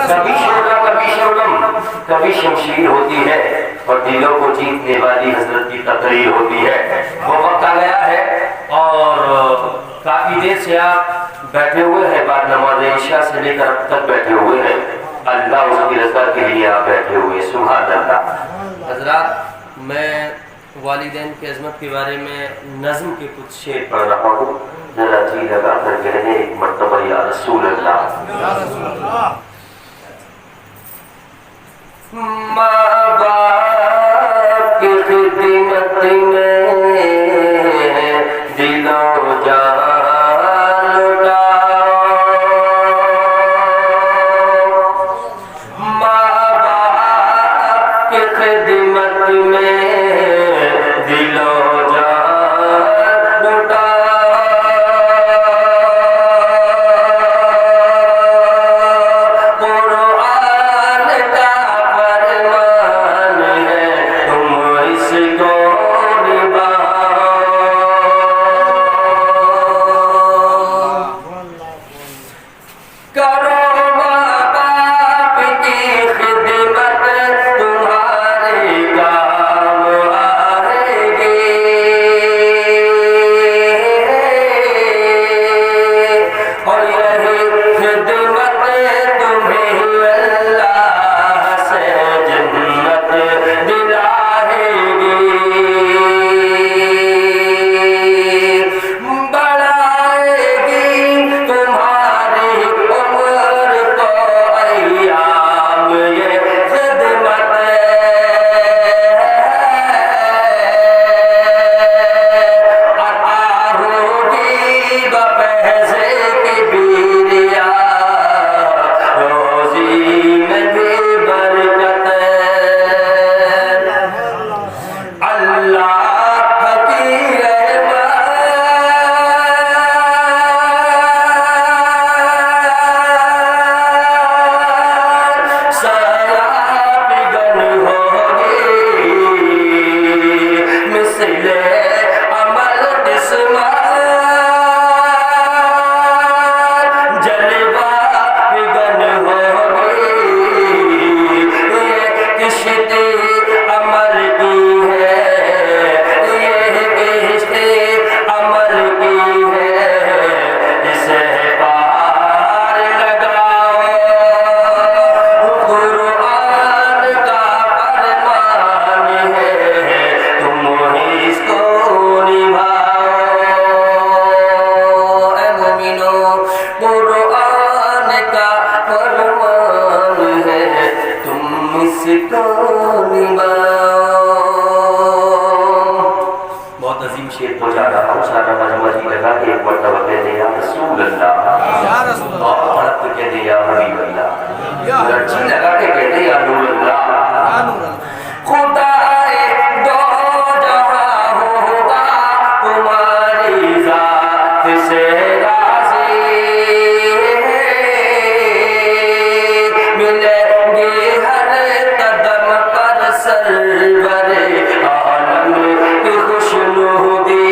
कभी शोला कभी शोलम, कभी शमशीर होती है और दिलों को जीतने वाली हजरत की तकरीर होती है। वो वक्त आ गया है और काफी देर से आप बैठे हुए हैं, बाद नमाज इशा से लेकर अब तक बैठे हुए हैं। अल्लाह उसकी रज़ा के लिए आप बैठे हुए, सुभान अल्लाह। हजरात, मैं वालिदैन की अजमत के बारे में नज़्म के कुछ शेर पढ़ रहा हूँ, जरा जी लगा कर कहने एक मर्तबा या रसूल अल्लाह। माँ बाप की खिदमत में दिलो जान लुटाओ, माँ बाप की खिदमत में दिलो बहुत अजीम शेर पहुंचा रहा हूँ, सारा मजमजी लगा के एक मरतबा कह दे या रसूल अल्लाह, और पढ़त तो कह दे या हबीब अल्लाह, लड़की लगा के कह दे या नूर अल्लाह। खुदा दो जहां होगा तुम्हारी जात से राज़ी, मिलेंगे हर कदम पर सरवरे आलम की खुशनुदी।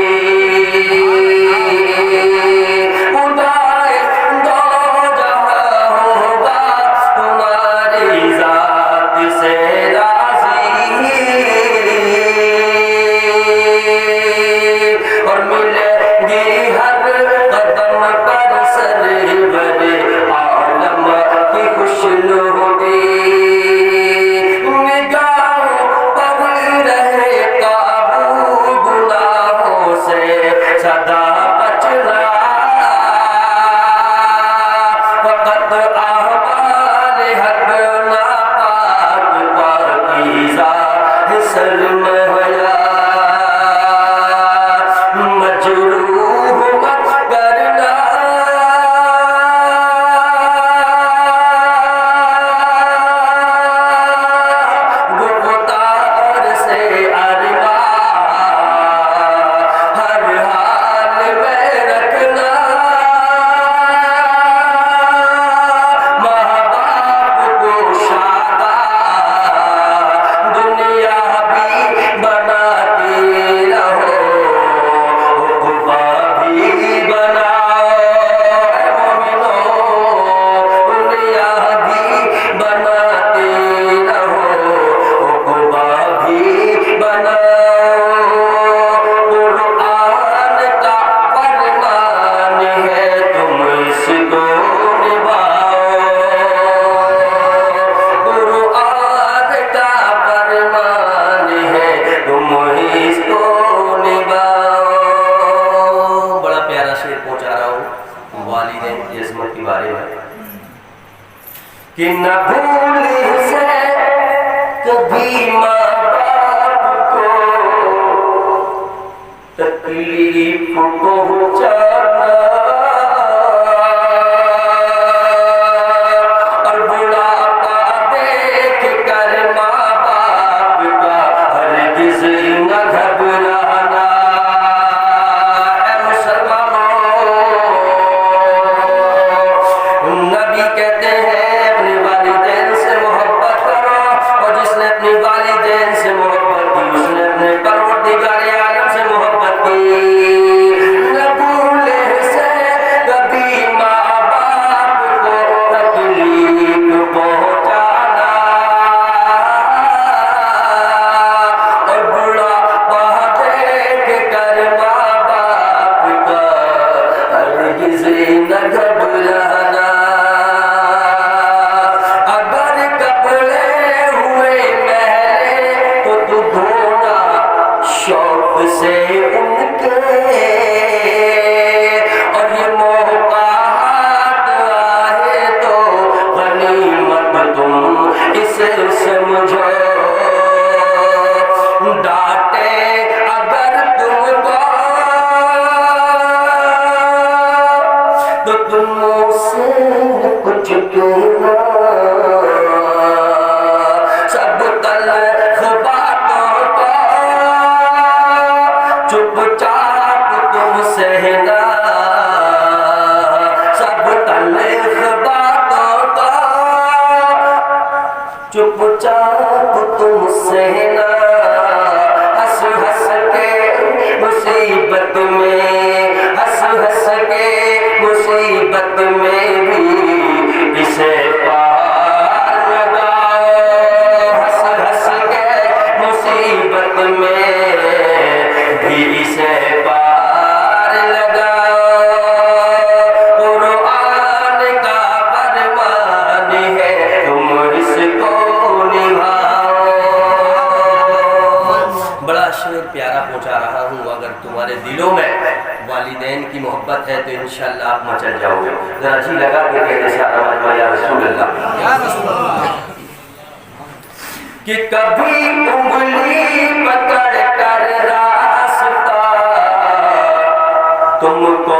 खुदा दो जहां होगा तुम्हारी जात से राज़ी, और मिलेंगी हर कदम पर सरवरे आलम की खुशनुदी। कि न भूल से कभी माँ बाप को तकलीफ पहुँचाना, और बुढ़ापा देख कर माँ बाप का हरगिज़ न घबराना। ऐ मुसलमानों, नबी कहते हैं अपने वालिदैन से मोहब्बत करो, और जिसने अपनी वालिदैन से मोहब्बत की उसने अपने परवरदिगार आलम से मोहब्बत की। न भूले से कभी माँ बाप को तकलीफ पहुँचाना, और बुढ़ापा देख कर माँ बाप का हरगिज़ न घबराना। अगर कपड़े हुए मैले तो तू धोना शौक से उनके, और ये मौका हाथ आए तो गनीमत तुम इसे समझो। डांटे अगर तुमको तो तुम मुझसे कुछ कहना, सब तल्ख बातों को चुपचाप तुम सहना, सब तल्ख बातों को चुपचाप तुम सहना। हंस हंस के मुसीबत में, हंस हंस के मुसीबत में भी इसे पार लगाओ। हंस हंस के मुसीबत में भी इसे पार लगाओ। कुरान का फरमान है तुम इसको निभाओ। बड़ा शेर प्यारा पहुंचा रहा हूँ। अगर तुम्हारे दिलों में वालिदैन की मोहब्बत है तो इंशाअल्लाह आप मचल जाओगे। जरा जी लगा के कहते सारा या रसूल अल्लाह, कि कभी उंगली पकड़ कर रास्ता तुमको